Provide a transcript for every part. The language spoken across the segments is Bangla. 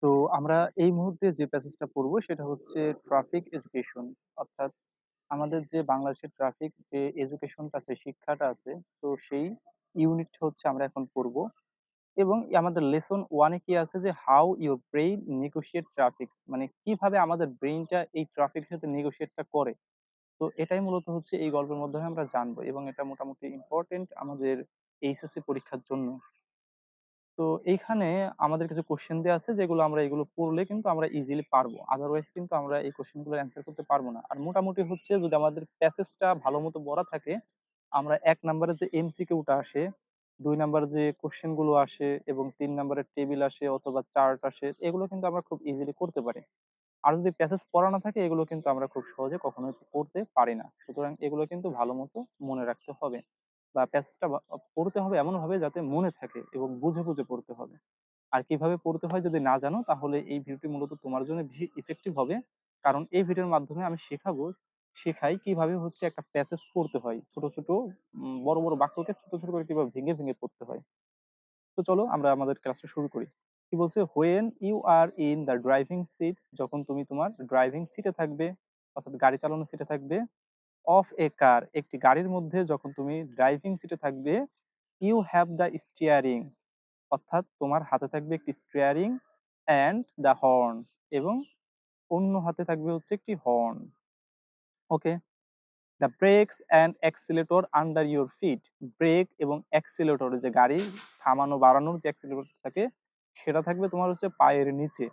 তো আমরা এই মুহূর্তে যে প্যাসেজটা পড়বো সেটা হচ্ছে ট্রাফিক এডুকেশন। অর্থাৎ আমাদের যে বাংলাদেশের ট্রাফিক যে এডুকেশনটা আছে, শিক্ষাটা আছে, তো সেই ইউনিটটা হচ্ছে আমরা এখন পড়বো। এবং আমাদের লেসন ওয়ানে কি আছে যে how your brain negotiate traffic, মানে কিভাবে আমাদের ব্রেইনটা এই ট্রাফিকের সাথে নেগোশিয়েটটা করে। তো এটাই মূলত হচ্ছে এই গল্পের মাধ্যমে আমরা জানবো, এবং এটা মোটামুটি ইম্পর্টেন্ট আমাদের এইচএসসি পরীক্ষার জন্য। তো এইখানে আমাদের কিছু কোশ্চেন দেওয়া আছে, যেগুলো আমরা এগুলো পড়লে কিন্তু আমরা ইজিলি পারবো, আদারওয়াইজ কিন্তু আমরা এই কোশ্চেন গুলো অ্যান্সার করতে পারবো না। আর মোটামুটি হচ্ছে যদি আমাদের প্যাসেজটা ভালো মতো পড়া থাকে, আমরা 1 নম্বরে যে এমসিকিউটা আসে, 2 নম্বরে যে কোশ্চেন গুলো আসে, এবং 3 নম্বরের টেবিল আসে অথবা চার্ট আসে, এগুলো কিন্তু আমরা খুব ইজিলি করতে পারি। আর যদি প্যাসেজ পড়া না থাকে, এগুলো কিন্তু আমরা খুব সহজে কখনোই করতে পারি না। সুতরাং এগুলো কিন্তু ভালো মতো মনে রাখতে হবে, বা প্যাসেজটা পড়তে হবে এমন ভাবে যাতে মনে থাকে, এবং বুঝে বুঝে পড়তে হবে। আর কিভাবে পড়তে হয় যদি না জানো, তাহলে এই ভিডিওটি মূলত তোমার জন্য বেশি ইফেক্টিভ হবে। কারণ এই ভিডিওর মাধ্যমে আমি শেখাই কিভাবে হচ্ছে একটা প্যাসেজ পড়তে হয়, ছোট ছোট বড় বড় বাক্যকে ছোট ছোট করে কিভাবে ভেঙে ভেঙে পড়তে হয়। তো চলো আমরা আমাদের ক্লাসটা শুরু করি। কি বলছে, when you are in the driving seat, যখন তুমি তোমার ড্রাইভিং সিটে থাকবে, অর্থাৎ গাড়ি চালানোর সিটে থাকবে, অফ এ কার, একটি গাড়ির মধ্যে যখন তুমি ড্রাইভিং সিটে থাকবে, ইউ হ্যাভ দ্য স্টিয়ারিং, অর্থাৎ তোমার হাতে থাকবে একটি স্টিয়ারিং, অ্যান্ড দ্য হর্ন, এবং অন্য হাতে থাকবে হচ্ছে একটি horn. Okay, the brakes and accelerator under your feet, brake এবং অ্যাক্সিলেটর, যে গাড়ি থামানো বাড়ানোর যে অ্যাক্সিলেটর থাকে, সেটা থাকবে তোমার হচ্ছে পায়ের নিচে।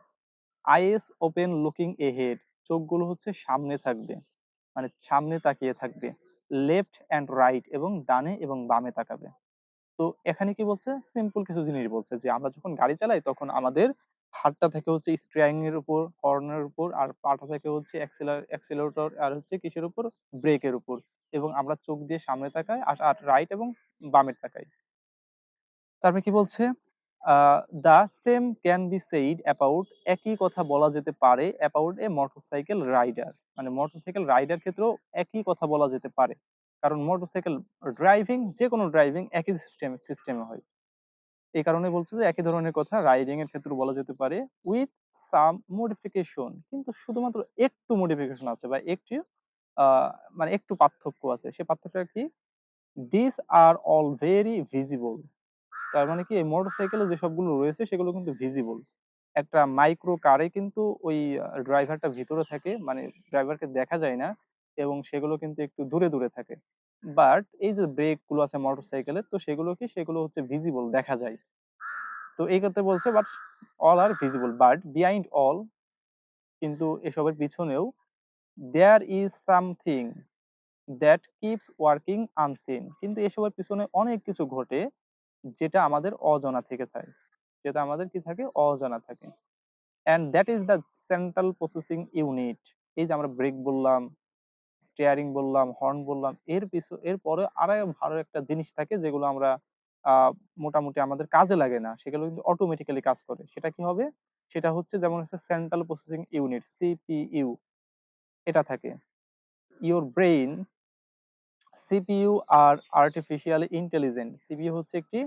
আইস ওপেন লুকিং এহেড, চোখগুলো হচ্ছে সামনে থাকবে, মানে সামনে তাকিয়ে থাকবে। লেফট অ্যান্ড রাইট, এবং ডানে এবং বামে তাকাবে। তো এখানে কি বলছে, সিম্পল কিছু জিনিস বলছে যে আমরা যখন গাড়ি চালাই তখন আমাদের হাতটা থেকে হচ্ছে স্টিয়ারিং এর উপর, হর্নের উপর, আর পাটা থেকে হচ্ছে অ্যাক্সিলারেটর, আর হচ্ছে কিসের উপর, ব্রেকের উপর। এবং আমরা চোখ দিয়ে সামনে তাকাই, আর রাইট এবং বামের তাকাই। তারপরে কি বলছে, the same can be said about, একই কথা বলা যেতে পারে অ্যাবাউট এ মোটরসাইকেল রাইডার, মানে মোটরসাইকেল রাইডার ক্ষেত্রেও একই কথা বলা যেতে পারে। কারণ মোটরসাইকেল ড্রাইভিং, যে কোনো ড্রাইভিং একই সিস্টেমে হয়। এই কারণে বলছে যে একই ধরনের কথা রাইডিং এর ক্ষেত্রে বলা যেতে পারে, উইথ সাম মডিফিকেশন, কিন্তু শুধুমাত্র একটু মডিফিকেশন আছে, বা একটু আহ, মানে একটু পার্থক্য আছে। সে পার্থক্যটা কি, this are all very visible, তার মানে কি এই মোটরসাইকেলে যে সবগুলো রয়েছে সেগুলো কিন্তু ভিজিবল। একটা মাইক্রো কারে কিন্তু ওই ড্রাইভারটা ভিতরে থাকে, মানে ড্রাইভারকে দেখা যায় না, এবং সেগুলো কিন্তু একটু দূরে দূরে থাকে। বাট এই যে ব্রেক গুলো আছে মোটরসাইকেলে, তো সেগুলো কি, সেগুলো হচ্ছে ভিজিবল, দেখা যায়। তো এই ক্ষেত্রে বলছে but all are visible, but behind all, কিন্তু এসবের পিছনেও, there is something that keeps working unseen, কিন্তু এসবের পিছনে অনেক কিছু ঘটে যেটা আমাদের অজানা থেকে থাকে, যেটা আমাদের কি থাকে, অজানা থাকে। And that is the central processing unit, এই যে আমরা ব্রেক বললাম, স্টিয়ারিং বললাম, হর্ন বললাম, এর পরে আরো ভালো একটা জিনিস থাকে যেগুলো আমরা আহ মোটামুটি আমাদের কাজে লাগে না, সেগুলো কিন্তু অটোমেটিক্যালি কাজ করে। সেটা কি হবে, সেটা হচ্ছে যেমন হচ্ছে সেন্ট্রাল প্রসেসিং ইউনিট, সিপিইউ, এটা থাকে। ইওর ব্রেইন, সিপিইউ আর আর্টিফিশিয়াল ইন্টেলিজেন্ট, সিপিইউ হচ্ছে একটি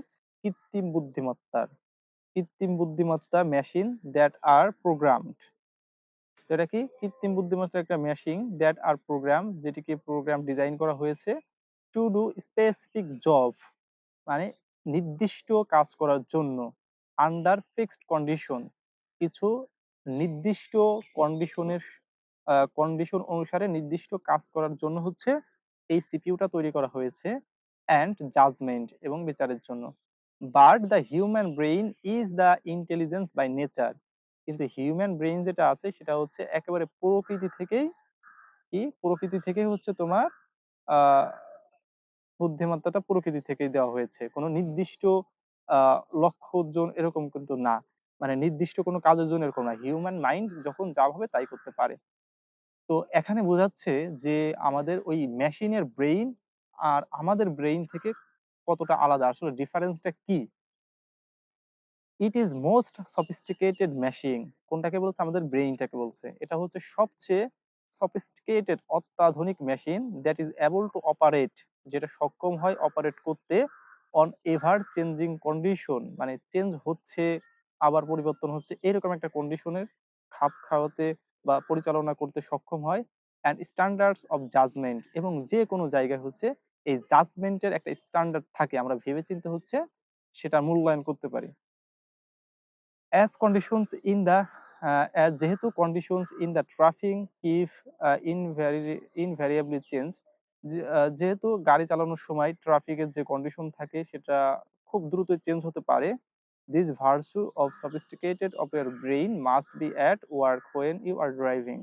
কৃত্রিম বুদ্ধিমত্তা মেশিন দ্যাট আর প্রোগ্রামড। তো এটা কি, কৃত্রিম বুদ্ধিমত্তার একটা মেশিন দ্যাট আর প্রোগ্রাম, যেটিকে প্রোগ্রাম ডিজাইন করা হয়েছে, টু ডু স্পেসিফিক জব, মানে নির্দিষ্ট কাজ করার জন্য, আন্ডার ফিক্সড কন্ডিশন, কিছু নির্দিষ্ট কন্ডিশনের কন্ডিশন অনুসারে নির্দিষ্ট কাজ করার জন্য হচ্ছে এই সিপিইউটা তৈরি করা হয়েছে, অ্যান্ড জাজমেন্ট, এবং বিচারের জন্য। But the human brain is the intelligence by nature, কিন্তু হিউম্যান ব্রেইন যেটা আছে সেটা হচ্ছে একেবারে প্রকৃতি থেকেই হচ্ছে তোমার আহ বুদ্ধিমত্তাটা প্রকৃতি থেকেই দেওয়া হয়েছে, কোনো নির্দিষ্ট লক্ষ্য অর্জন এরকম কিন্তু না, মানে নির্দিষ্ট কোনো কাজের জন্য এরকম না, হিউম্যান মাইন্ড যখন যা ভাবে তাই করতে পারে। তো এখানে বোঝাচ্ছে যে আমাদের ওই মেশিনের ব্রেইন আর আমাদের ব্রেইন থেকে কতটা আলাদা, আসলে ডিফারেন্সটা কি। It is most sophisticated machine, কোনটাকে বলছে, আমাদের ব্রেইনটাকে বলছে। এটা হচ্ছে সবচেয়ে সফিস্টিকেটেড, অত্যাধুনিক machine, that is able to operate, যেটা সক্ষম হয় অপারেট করতে, অন এভার চেঞ্জিং কন্ডিশন, মানে চেঞ্জ হচ্ছে আবার পরিবর্তন হচ্ছে, এরকম একটা কন্ডিশনের খাপ খাওয়াতে বা পরিচালনা করতে সক্ষম হয়। অ্যান্ড স্ট্যান্ডার্ডস অফ জাজমেন্ট, এবং যে কোনো জায়গায় হচ্ছে এই জাজমেন্টের একটা স্ট্যান্ডার্ড থাকে, আমরা ভেবেচিন্তে হচ্ছে সেটা মূল্যায়ন করতে পারি। as conditions in the as যেহেতু conditions in the traffic keep invariably change, যেহেতু গাড়ি চালানোর সময় ট্রাফিকের যে কন্ডিশন থাকে সেটা খুব দ্রুত চেঞ্জ হতে পারে, this virtue of sophisticated of your brain must be at work when you are driving।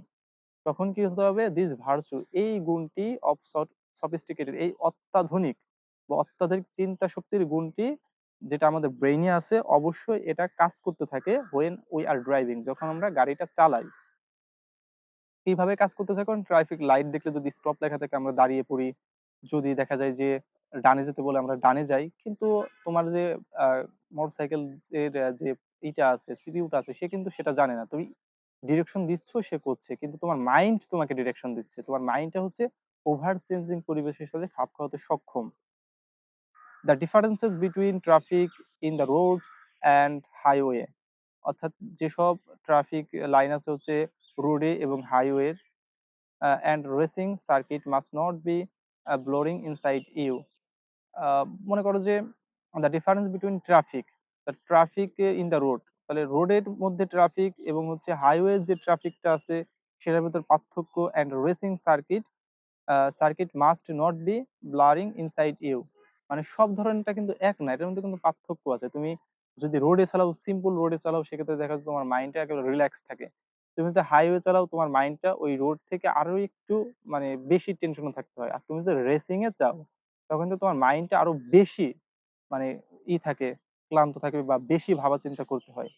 তখন কি হতে হবে, দিস ভার্চু, এই গুণটি অফ সফিস্টিকেটেড, এই অত্যাধুনিক বা অত্যাধুনিক চিন্তা শক্তির গুণটি যেটা আমাদের ব্রেইনে আছে, অবশ্যই এটা কাজ করতে থাকে হোয়েন উই আর ড্রাইভিং, যখন আমরা গাড়িটা চালাই। কিভাবে কাজ করতে থাকে, কারণ ট্রাফিক লাইট দেখলে যদি স্টপ লেখা থাকে আমরা দাঁড়িয়ে পড়ি, যদি দেখা যায় যে ডানে যেতে বলে আমরা ডানে যাই, কিন্তু তোমার যে মোটরসাইকেল এর যে ইটা আছে, সিপিইউটা আছে, সে কিন্তু সেটা জানে না, তুমি ডিরেকশন দিচ্ছ সে করছে, কিন্তু তোমার মাইন্ড তোমাকে ডিরেকশন দিচ্ছে, তোমার মাইন্ডটা হচ্ছে ওভার চেঞ্জিং পরিবেশের সাথে খাপ খাওয়াতে সক্ষম। The differences between traffic in the roads and highway, অর্থাৎ যেসব ট্রাফিক লাইন আছে হচ্ছে রোডে এবং highway, and racing circuit must not be blurring inside you. মনে করো যে the difference between traffic, the traffic in the road, তাহলে রোডের মধ্যে ট্রাফিক এবং হচ্ছে হাইওয়ে যে ট্রাফিকটা আছে সেটার ভিতর পার্থক্য, and racing circuit circuit must not be blaring inside you, মানে সব ধরনেরটা কিন্তু এক না, এটার মধ্যে কিন্তু পার্থক্য আছে। তুমি যদি রোডে চালাও, সিম্পল রোডে চালাও, সেক্ষেত্রে দেখা যাচ্ছে তোমার মাইন্ডটা একেবারে রিল্যাক্স থাকে। তুমি যদি হাইওয়ে চালাও, তোমার মাইন্ডটা ওই রোড থেকে আরো একটু মানে বেশি টেনশনে থাকতে হয়। আর তুমি যদি রেসিং এ চাও, তখন তো তোমার মাইন্ডটা আরো বেশি মানে থাকে, ক্লান্ত থাকে বা বেশি ভাবা চিন্তা করতে হয়।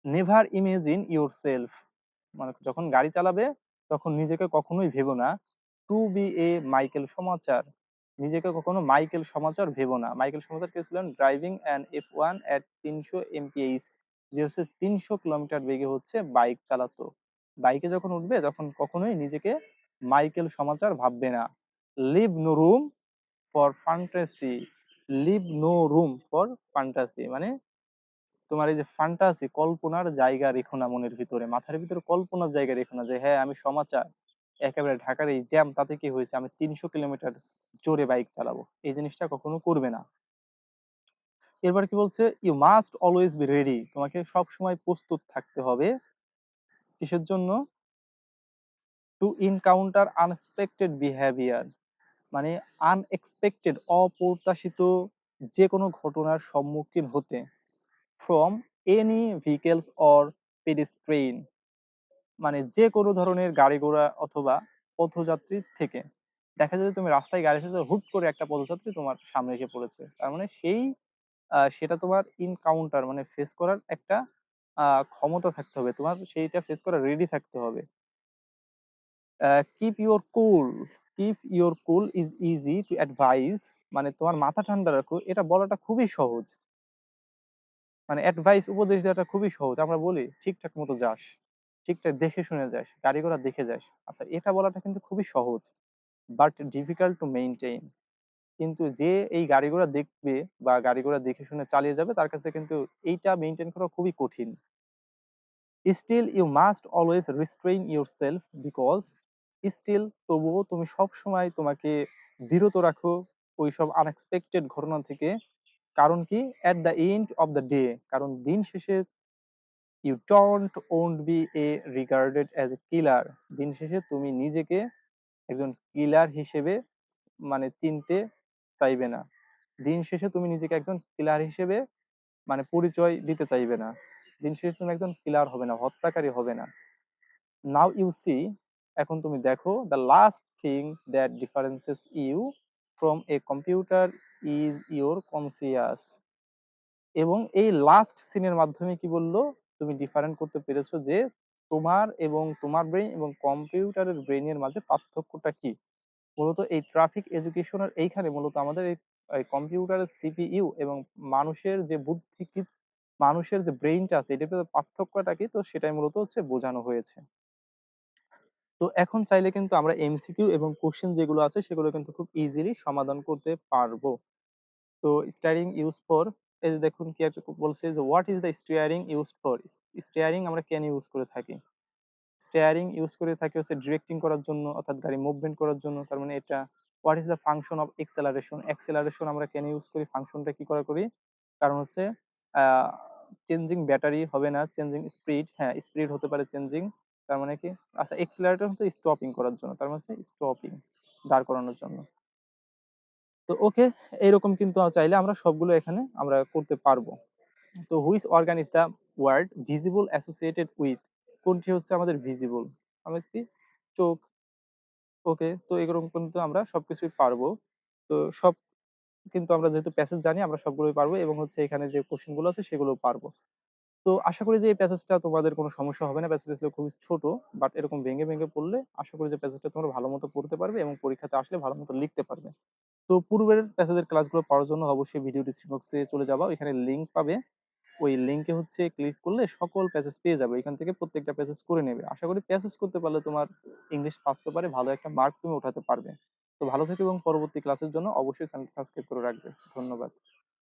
নেভার ইমেজিন ইউর সেলফ, মানে যখন গাড়ি চালাবে তখন নিজেকে কখনোই ভেবো না টু বি এ মাইকেল সমাচার, নিজেকে কখনো মাইকেল সমাচার ভেবো না। মাইকেল সমাচার কে ছিলেন driving an F1 at 300 mph, যে হচ্ছে 300 কিলোমিটার বেগে হচ্ছে বাইক চালাতো। বাইকে যখন উঠবে তখন কখনোই নিজেকে মাইকেল সমাচার ভাববে না। Leave no room for fantasy, leave no room for fantasy, মানে তোমার এই যে ফান্টাসি, কল্পনার জায়গা রেখো না মনের ভিতরে, মাথার ভিতরে কল্পনার জায়গা রেখো না যে হ্যাঁ আমি সমাচার একেবারে ঢাকার এই জ্যাম তাতে কি হয়েছে, আমি 300 কিলোমিটার জোরে বাইক চালাবো, এই জিনিসটা কখনো করবে না। এরপর কি বলছে, you must always be ready, তোমাকে সব সময় প্রস্তুত থাকতে হবে। কিসের জন্য, টু ইনকাউন্টার আনএক্সপেক্টেড বিহেভিয়ার, মানে আনএক্সপেক্টেড অপ্রত্যাশিত যে কোনো ঘটনার সম্মুখীন হতে, from any vehicles or pedestrian, মানে যে কোনো ধরনের গাড়ি ঘোড়া অথবা পথযাত্রীর থেকে। দেখা যায় যে তুমি রাস্তায় গাড়ি এসেছে, হুট করে একটা পথযাত্রী তোমার সামনে এসে পড়েছে, তার মানে সেই সেটা তোমার ইনকাউন্টার মানে ফেস করার একটা ক্ষমতা থাকতে হবে, তোমার সেইটা ফেস করার রেডি থাকতে হবে। Keep your cool, keep your cool is easy to advice, মানে তোমার মাথা ঠান্ডা রাখো, এটা বলাটা খুবই সহজ, মানে অ্যাডভাইস উপদেশ দেওয়াটা খুবই সহজ, আমরা বলি ঠিকঠাক মতো যাস, ঠিকঠাক দেখে শুনে যাস, গাড়ি ঘোড়া দেখে যাস, আচ্ছা এটা বলাটা কিন্তু খুবই সহজ, বাট ডিফিকাল্ট টু মেইনটেইন, কিন্তু যে এই গাড়ি ঘোড়া দেখবে বা গাড়ি ঘোড়া দেখে শুনে চালিয়ে যাবে তার কাছে কিন্তু এইটা মেইনটেইন করা খুবই কঠিন। Still you must always restrain yourself because, still তবুও তুমি সব সময় তোমাকে বিরত রাখো ওইসব আনএক্সপেক্টেড ঘটনা থেকে। কারণ কি, at the end of the day, কারণ দিন শেষে you don't won't be a regarded as a killer, দিন শেষে তুমি নিজেকে একজন কিলার হিসেবে মানে চিনতে চাইবে না, দিন শেষে তুমি নিজেকে একজন কিলার হিসেবে মানে পরিচয় দিতে চাইবে না, দিন শেষে তুমি একজন কিলার হবে না, হত্যাকারী হবে না। নাও ইউ সি, এখন তুমি দেখো, the last thing that differences you from a computer is your conscious, এবং এই লাস্ট সিনের মাধ্যমে কি বললো, তুমি ডিফারেন্ট করতে পেরেছো যে তোমার এবং তোমার ব্রেন এবং কম্পিউটারের ব্রেনের মাঝে পার্থক্যটা কি। মূলত এই ট্রাফিক এডুকেশনের এইখানে মূলত আমাদের এই কম্পিউটারের সিপিইউ এবং মানুষের যে বুদ্ধি, মানুষের যে ব্রেইনটা আছে এটার ভিতরে পার্থক্যটা কি, তো সেটাই মূলত হচ্ছে বোঝানো হয়েছে। তো এখন চাইলে কিন্তু আমরা এমসিকিউ এবং কোশ্চেন যেগুলো আছে সেগুলো কিন্তু খুব ইজিলি সমাধান করতে পারবো। তো স্টাডিং ইউজ ফর এই যে দেখুন কি একটা বলছে যে what is the steering used for. Steering আমরা কেন ইউজ করে থাকি? স্টিয়ারিং ইউজ করে থাকি হচ্ছে ডিরেক্টিং করার জন্য, অর্থাৎ গাড়ি মুভমেন্ট করার জন্য। তার মানে এটা। What is the function of acceleration. Acceleration আমরা কেন ইউজ করি, ফাংশনটা কি করা করি? কারণ হচ্ছে চেঞ্জিং ব্যাটারি হবে না, চেঞ্জিং স্পিড, হ্যাঁ স্পিড হতে পারে চেঞ্জিং। তার মানে কি, আচ্ছা এক্সেলারেটর হচ্ছে স্টপিং করার জন্য, তার মানে হচ্ছে স্টপিং, দাঁড় করানোর জন্য। তো ওকে, এইরকম কিন্তু চাইলে আমরা সবগুলো এখানে আমরা করতে পারবো। তো which organ is the word visible associated with. কোনটি হচ্ছে আমাদের ভিজিবল, আমরা কি, চোখ। ওকে, তো এরকম কিন্তু আমরা সবকিছুই পারবো। তো সব কিন্তু আমরা যেহেতু প্যাসেজ জানি, আমরা সবগুলোই পারবো, এবং হচ্ছে এখানে যে কোশ্চেন গুলো আছে সেগুলো পারবো। তো আশা করি যে এই প্যাসেজটা তোমাদের কোনো সমস্যা হবে না। প্যাসেজটা ছিল খুবই ছোট, বাট এরকম ভেঙে ভেঙে পড়লে আশা করি যে প্যাসেজটা তোমরা ভালো মতো পড়তে পারবে এবং পরীক্ষাতে আসলে ভালো মতো লিখতে পারবে। তো পূর্বের প্যাসেজের ক্লাসগুলো পাওয়ার জন্য অবশ্যই ভিডিও ডিসক্রিপশন বক্সে চলে যাবা, এখানে লিংক পাবে। ওই লিংকে হচ্ছে ক্লিক করলে সকল প্যাসেজ পেয়ে যাবে, এখান থেকে প্রত্যেকটা প্যাসেজ করে নেবে। আশা করি প্যাসেজ করতে পারলে তোমার ইংলিশ ফার্স্ট পেপারে ভালো একটা মার্ক তুমি উঠাতে পারবে। তো ভালো থেকো এবং পরবর্তী ক্লাসের জন্য অবশ্যই চ্যানেল সাবস্ক্রাইব করে রাখবে। ধন্যবাদ।